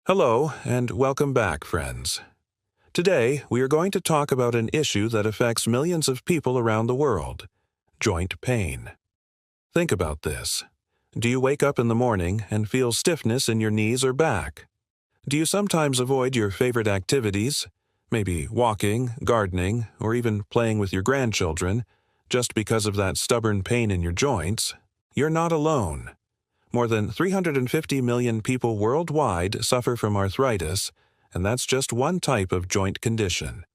Hello, and welcome back, friends. Today, we are going to talk about an issue that affects millions of people around the world: joint pain. Think about this. Do you wake up in the morning and feel stiffness in your knees or back? Do you sometimes avoid your favorite activities, maybe walking, gardening, or even playing with your grandchildren, just because of that stubborn pain in your joints? You're not alone. More than 350 million people worldwide suffer from arthritis, and that's just one type of joint condition.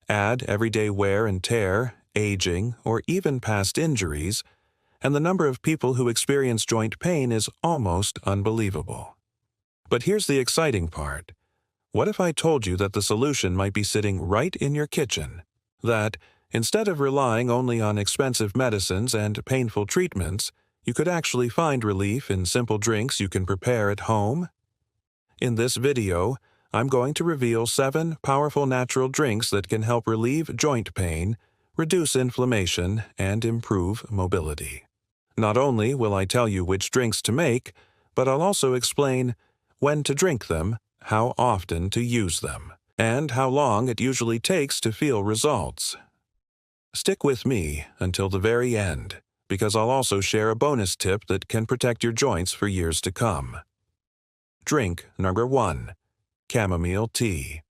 Add everyday wear and tear, aging, or even past injuries, and the number of people who experience joint pain is almost unbelievable. But here's the exciting part. What if I told you that the solution might be sitting right in your kitchen? That, instead of relying only on expensive medicines and painful treatments, you could actually find relief in simple drinks you can prepare at home? In this video, I'm going to reveal 7 powerful natural drinks that can help relieve joint pain, reduce inflammation, and improve mobility. Not only will I tell you which drinks to make, but I'll also explain when to drink them, how often to use them, and how long it usually takes to feel results. Stick with me until the very end, because I'll also share a bonus tip that can protect your joints for years to come. Drink number 1: chamomile tea.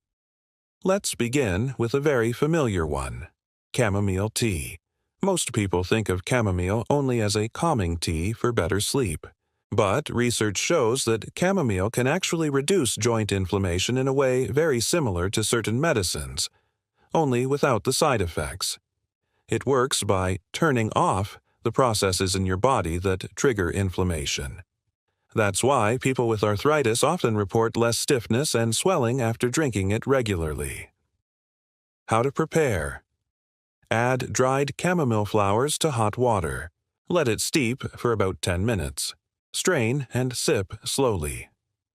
Let's begin with a very familiar one: chamomile tea. Most people think of chamomile only as a calming tea for better sleep. But research shows that chamomile can actually reduce joint inflammation in a way very similar to certain medicines, only without the side effects. It works by turning off the processes in your body that trigger inflammation. That's why people with arthritis often report less stiffness and swelling after drinking it regularly. How to prepare: add dried chamomile flowers to hot water. Let it steep for about 10 minutes. Strain and sip slowly.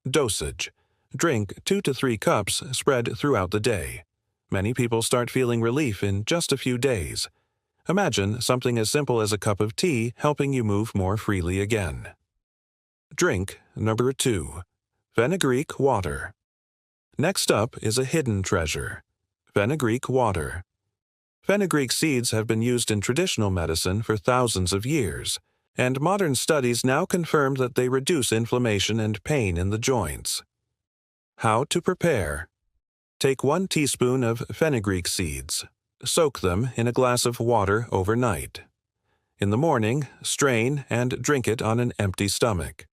Dosage: drink 2 to 3 cups spread throughout the day. Many people start feeling relief in just a few days. Imagine something as simple as a cup of tea helping you move more freely again. Drink number 2: fenugreek water. Next up is a hidden treasure: fenugreek water. Fenugreek seeds have been used in traditional medicine for thousands of years, and modern studies now confirm that they reduce inflammation and pain in the joints. How to prepare: take 1 teaspoon of fenugreek seeds. Soak them in a glass of water overnight. In the morning, strain and drink it on an empty stomach.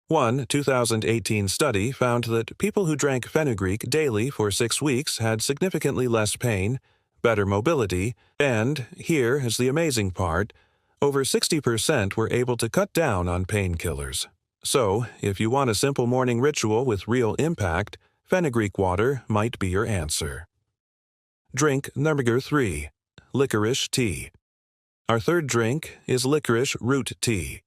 One 2018 study found that people who drank fenugreek daily for 6 weeks had significantly less pain, better mobility, and, here is the amazing part, over 60% were able to cut down on painkillers. So, if you want a simple morning ritual with real impact, fenugreek water might be your answer. Drink number 3: licorice tea. Our third drink is licorice root tea.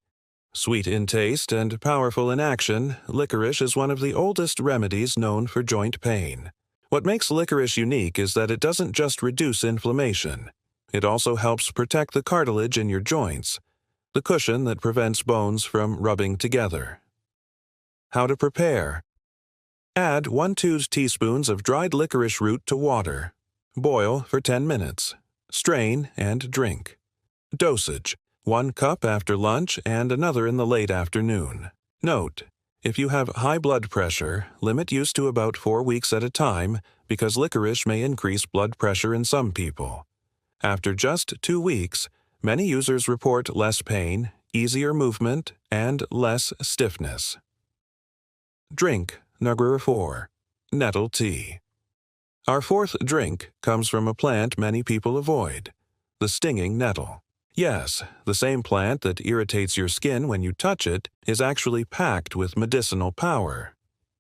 Sweet in taste and powerful in action, licorice is one of the oldest remedies known for joint pain. What makes licorice unique is that it doesn't just reduce inflammation. It also helps protect the cartilage in your joints, the cushion that prevents bones from rubbing together. How to prepare: add 1-2 teaspoons of dried licorice root to water. Boil for 10 minutes. Strain and drink. Dosage: 1 cup after lunch and another in the late afternoon. Note: if you have high blood pressure, limit use to about 4 weeks at a time because licorice may increase blood pressure in some people. After just 2 weeks, many users report less pain, easier movement, and less stiffness. Drink number 4: nettle tea. Our fourth drink comes from a plant many people avoid: the stinging nettle. Yes, the same plant that irritates your skin when you touch it is actually packed with medicinal power.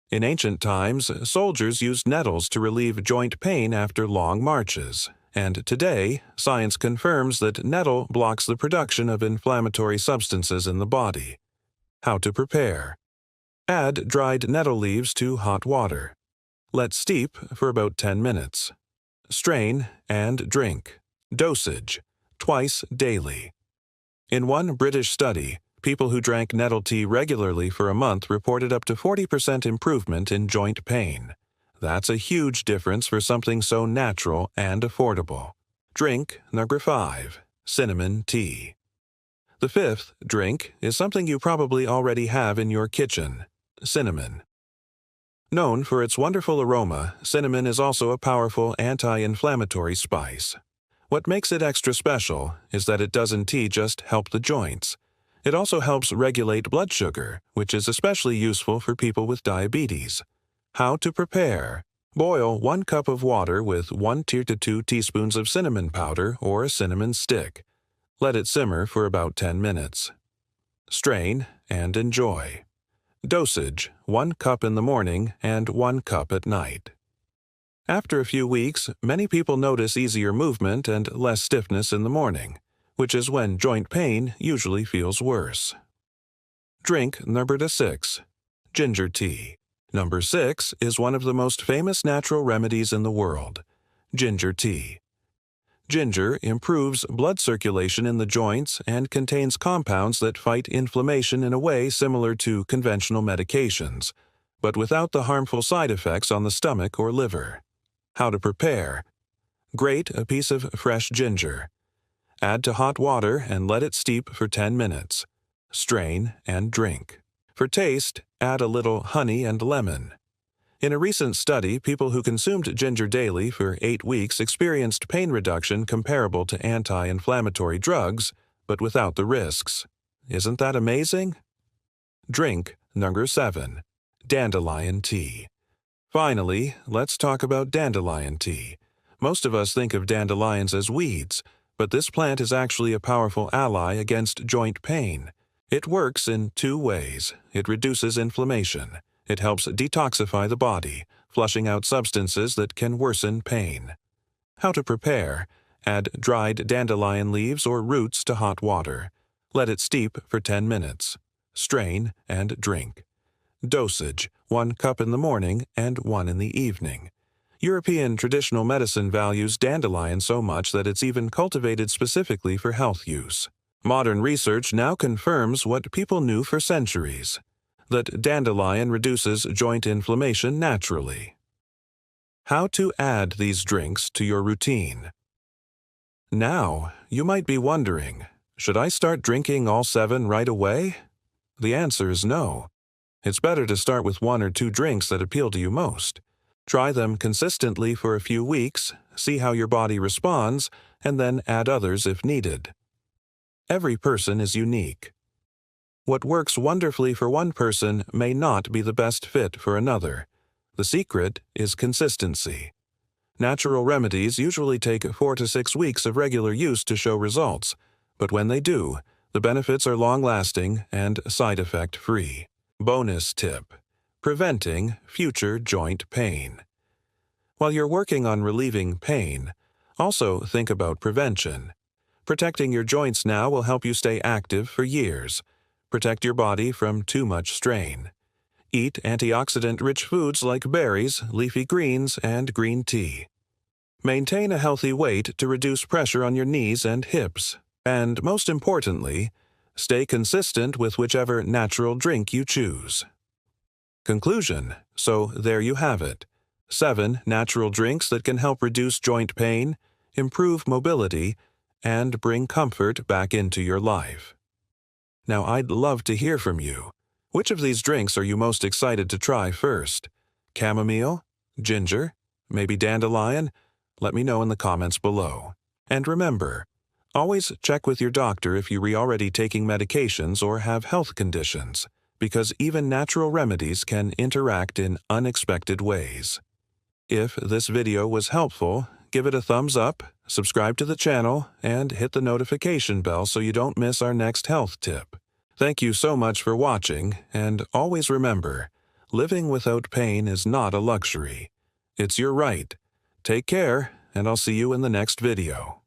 In ancient times, soldiers used nettles to relieve joint pain after long marches, and today, science confirms that nettle blocks the production of inflammatory substances in the body. How to prepare: add dried nettle leaves to hot water. Let steep for about 10 minutes. Strain and drink. Dosage: twice daily. In one British study, People who drank nettle tea regularly for a month reported up to 40% improvement in joint pain. That's a huge difference for something so natural and affordable. Drink number 5, cinnamon tea. The fifth drink is something you probably already have in your kitchen: cinnamon. Known for its wonderful aroma, cinnamon is also a powerful anti-inflammatory spice. What makes it extra special is that it doesn't just help the joints. It also helps regulate blood sugar, which is especially useful for people with diabetes. How to prepare: boil 1 cup of water with 1 to 2 teaspoons of cinnamon powder or a cinnamon stick. Let it simmer for about 10 minutes. Strain and enjoy. Dosage: 1 cup in the morning and 1 cup at night. After a few weeks, many people notice easier movement and less stiffness in the morning, which is when joint pain usually feels worse. Drink number 6, ginger tea. Number 6 is one of the most famous natural remedies in the world: ginger tea. Ginger improves blood circulation in the joints and contains compounds that fight inflammation in a way similar to conventional medications, but without the harmful side effects on the stomach or liver. How to prepare: grate a piece of fresh ginger. Add to hot water and let it steep for 10 minutes. Strain and drink. For taste, add a little honey and lemon. In a recent study, people who consumed ginger daily for 8 weeks experienced pain reduction comparable to anti-inflammatory drugs, but without the risks. Isn't that amazing? Drink number 7, dandelion tea. Finally, let's talk about dandelion tea. Most of us think of dandelions as weeds, but this plant is actually a powerful ally against joint pain. It works in 2 ways. It reduces inflammation. It helps detoxify the body, flushing out substances that can worsen pain. How to prepare: add dried dandelion leaves or roots to hot water. Let it steep for 10 minutes. Strain and drink. Dosage: 1 cup in the morning and 1 in the evening. European traditional medicine values dandelion so much that it's even cultivated specifically for health use. Modern research now confirms what people knew for centuries: that dandelion reduces joint inflammation naturally. How to add these drinks to your routine. Now, you might be wondering, should I start drinking all 7 right away? The answer is no. It's better to start with 1 or 2 drinks that appeal to you most. Try them consistently for a few weeks, see how your body responds, and then add others if needed. Every person is unique. What works wonderfully for one person may not be the best fit for another. The secret is consistency. Natural remedies usually take 4 to 6 weeks of regular use to show results, but when they do, the benefits are long-lasting and side-effect-free. Bonus tip: preventing future joint pain. While you're working on relieving pain, also think about prevention. Protecting your joints now will help you stay active for years. Protect your body from too much strain. Eat antioxidant-rich foods like berries, leafy greens, and green tea. Maintain a healthy weight to reduce pressure on your knees and hips. And most importantly, stay consistent with whichever natural drink you choose. Conclusion: so there you have it. 7 natural drinks that can help reduce joint pain, improve mobility, and bring comfort back into your life. Now, I'd love to hear from you. Which of these drinks are you most excited to try first? Chamomile? Ginger? Maybe dandelion? Let me know in the comments below. And remember, always check with your doctor if you're already taking medications or have health conditions, because even natural remedies can interact in unexpected ways. If this video was helpful, give it a thumbs up, subscribe to the channel, and hit the notification bell so you don't miss our next health tip. Thank you so much for watching, and always remember, living without pain is not a luxury. It's your right. Take care, and I'll see you in the next video.